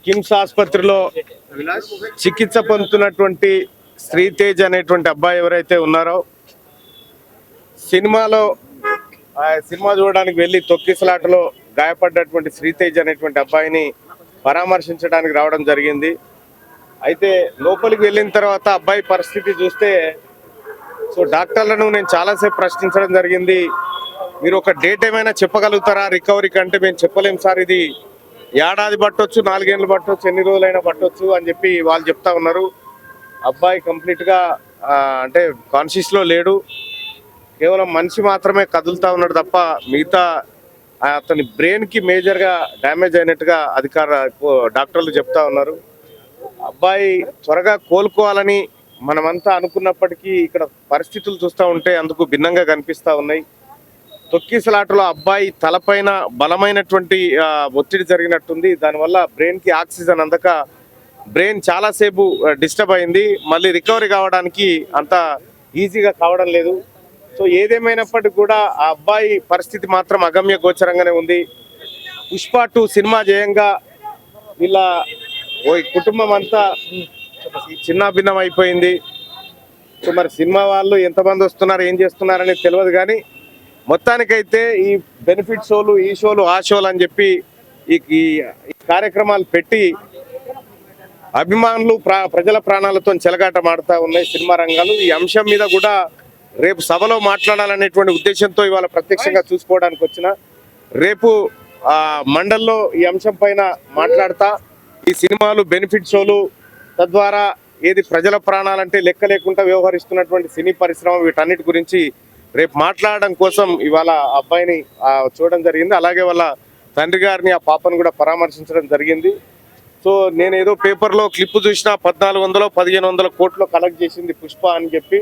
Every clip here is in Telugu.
కిమ్స్ ఆసుపత్రిలో చికిత్స పొందుతున్నటువంటి శ్రీతేజ్ అనేటువంటి అబ్బాయి ఎవరైతే ఉన్నారో సినిమా చూడడానికి వెళ్ళి తొక్కిసలాటలో గాయపడ్డటువంటి శ్రీతేజ్ అనేటువంటి అబ్బాయిని పరామర్శించడానికి రావడం జరిగింది. అయితే లోపలికి వెళ్ళిన తర్వాత అబ్బాయి పరిస్థితి చూస్తే డాక్టర్లను నేను చాలాసేపు ప్రశ్నించడం జరిగింది. మీరు ఒక డేట్ ఏమైనా చెప్పగలుగుతారా రికవరీకి అంటే మేము చెప్పలేము సార్, ఇది ఏడాది పట్టొచ్చు, 4 ఏళ్ళు పట్టొచ్చు, ఎన్ని రోజులైనా పట్టొచ్చు అని చెప్పి వాళ్ళు చెప్తా ఉన్నారు. అబ్బాయి కంప్లీట్గా అంటే కాన్షియస్లో లేడు, కేవలం మనిషి మాత్రమే కదులుతా ఉన్నాడు తప్ప మిగతా అతని బ్రెయిన్కి మేజర్గా డ్యామేజ్ అయినట్టుగా డాక్టర్లు చెప్తా ఉన్నారు. అబ్బాయి త్వరగా కోలుకోవాలని మనమంతా అనుకున్నప్పటికీ ఇక్కడ పరిస్థితులు చూస్తూ ఉంటే అందుకు భిన్నంగా కనిపిస్తూ ఉన్నాయి. తొక్కిసలాటలో అబ్బాయి తలపైన బలమైనటువంటి ఒత్తిడి జరిగినట్టుంది. దానివల్ల బ్రెయిన్కి ఆక్సిజన్ అందక బ్రెయిన్ చాలాసేపు డిస్టర్బ్ అయింది. మళ్ళీ రికవరీ కావడానికి అంత ఈజీగా కావడం లేదు. సో ఏదేమైనప్పటికీ కూడా ఆ అబ్బాయి పరిస్థితి మాత్రం అగమ్య గోచరంగానే ఉంది. పుష్ప 2 సినిమా చేయంగా వీళ్ళ కుటుంబం అంతా చిన్నాభిన్నం అయిపోయింది. సో మరి సినిమా వాళ్ళు ఎంతమంది వస్తున్నారు, ఏం చేస్తున్నారు అనేది తెలియదు. కానీ మొత్తానికైతే ఈ బెనిఫిట్ షోలు, ఈ షోలు, ఆ షోలు అని చెప్పి ఈ కార్యక్రమాలు పెట్టి అభిమానులు ప్రజల ప్రాణాలతో చెలగాట మాడుతూ ఉన్నాయి సినిమా రంగాలు. ఈ అంశం మీద కూడా రేపు సభలో మాట్లాడాలనేటువంటి ఉద్దేశంతో ఇవాళ ప్రత్యక్షంగా చూసుకోవడానికి వచ్చిన, రేపు మండల్లో ఈ అంశం పైన మాట్లాడతా ఈ సినిమాలు, బెనిఫిట్ షోలు, తద్వారా ఏది ప్రజల ప్రాణాలంటే లెక్క లేకుండా వ్యవహరిస్తున్నటువంటి సినీ పరిశ్రమ, వీటన్నిటి గురించి రేపు మాట్లాడడం కోసం ఇవాళ అబ్బాయిని చూడడం జరిగింది. అలాగే వాళ్ళ తండ్రి గారిని, ఆ పాపను కూడా పరామర్శించడం జరిగింది. సో నేను ఏదో పేపర్లో క్లిప్ చూసిన 1400-1500 కోట్లు కలెక్ట్ చేసింది పుష్ప అని చెప్పి,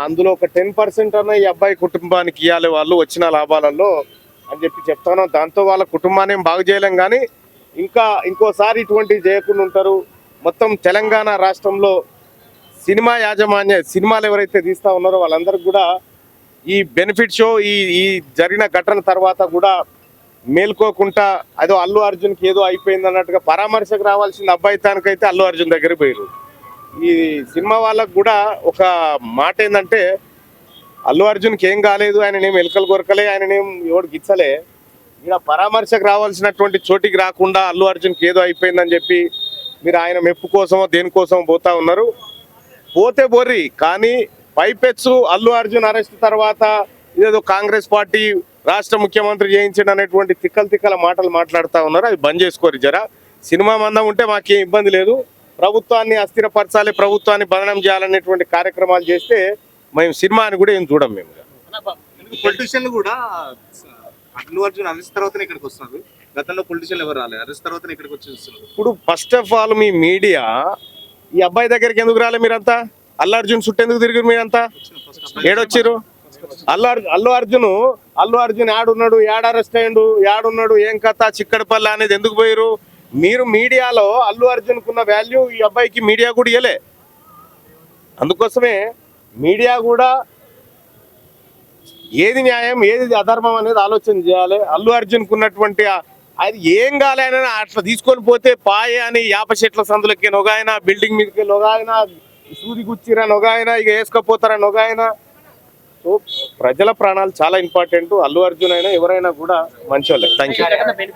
అందులో ఒక 10% అన్న ఈ అబ్బాయి కుటుంబానికి ఇవ్వాలి వాళ్ళు వచ్చిన లాభాలలో అని చెప్పి చెప్తాను. దాంతో వాళ్ళ కుటుంబాన్ని బాగు చేయలేం, కానీ ఇంకోసారి ఇటువంటివి చేయకుండా ఉంటారు. మొత్తం తెలంగాణ రాష్ట్రంలో సినిమాలు ఎవరైతే తీస్తా ఉన్నారో వాళ్ళందరికీ కూడా ఈ బెనిఫిట్ షో, ఈ జరిగిన ఘటన తర్వాత కూడా మేల్కోకుండా అదో అల్లు అర్జున్కి ఏదో అయిపోయింది అన్నట్టుగా పరామర్శకు రావాల్సిన అబ్బాయి తానికైతే అల్లు అర్జున్ దగ్గరికి పోయారు. ఈ సినిమా వాళ్ళకు కూడా ఒక మాట ఏంటంటే, అల్లు అర్జున్కి ఏం కాలేదు, ఆయననేం ఎలుకలు కొరకలే, ఆయననేం ఎవడు గిచ్చలే, ఇలా పరామర్శకు రావాల్సినటువంటి చోటికి రాకుండా అల్లు అర్జున్కి ఏదో అయిపోయిందని చెప్పి మీరు ఆయన మెప్పు కోసమో దేనికోసమో పోతా ఉన్నారు. పోతే బోర్రి, కానీ పైపెచ్చు అల్లు అర్జున్ అరెస్ట్ తర్వాత ఇదేదో కాంగ్రెస్ పార్టీ రాష్ట్ర ముఖ్యమంత్రి చేయించండి అనేటువంటి తిక్కల మాటలు మాట్లాడుతూ ఉన్నారు. అవి బంద్ చేసుకోరు జరా. సినిమా మందం ఉంటే మాకేం ఇబ్బంది లేదు, ప్రభుత్వాన్ని అస్థిరపరచాలి, ప్రభుత్వాన్ని బదనం చేయాలనేటువంటి కార్యక్రమాలు చేస్తే మేము సినిమాని కూడా ఏం చూడం. మేము పొలిటీషియన్లు కూడా అల్లు అర్జున్ అరెస్ట్ తర్వాత ఇక్కడికి వస్తున్నారు, గతంలో పొలిటీషియన్లు ఎవరు రాలేదు, అరెస్ట్ తర్వాత ఇక్కడికి వచ్చేస్తున్నారు. ఇప్పుడు first of all me media ఈ అబ్బాయి దగ్గరికి ఎందుకు రాలే? మీరంతా అల్లు అర్జున్ చుట్టూ ఎందుకు తిరిగారు? మీరంతా ఏడొచ్చారు? అల్లు అర్జున్ యాడున్నాడు, యాడ్ అరెస్ట్ అయ్యిండు, యాడున్నాడు, ఏం కథ, చిక్కడపల్లి అనేది ఎందుకు పోయారు? మీరు మీడియాలో అల్లు అర్జున్ కున్న వాల్యూ ఈ అబ్బాయికి మీడియా కూడా ఇవ్వలే. అందుకోసమే మీడియా కూడా ఏది న్యాయం, ఏది అధర్మం అనేది ఆలోచన చేయాలి. అల్లు అర్జున్ కున్నటువంటి అది ఏం కాలేని అట్లా తీసుకొని పోతే పాయే అని యాప చెట్ల సందులకి నొగాయన, బిల్డింగ్ మీదకి నొగాయన, సూది గుచ్చిరా నొగాయన, ఇక వేసుకపోతారా నొగాయన. సో ప్రజల ప్రాణాలు చాలా ఇంపార్టెంట్. అల్లు అర్జున్ అయినా ఎవరైనా కూడా మంచి వాళ్ళే. Thank you.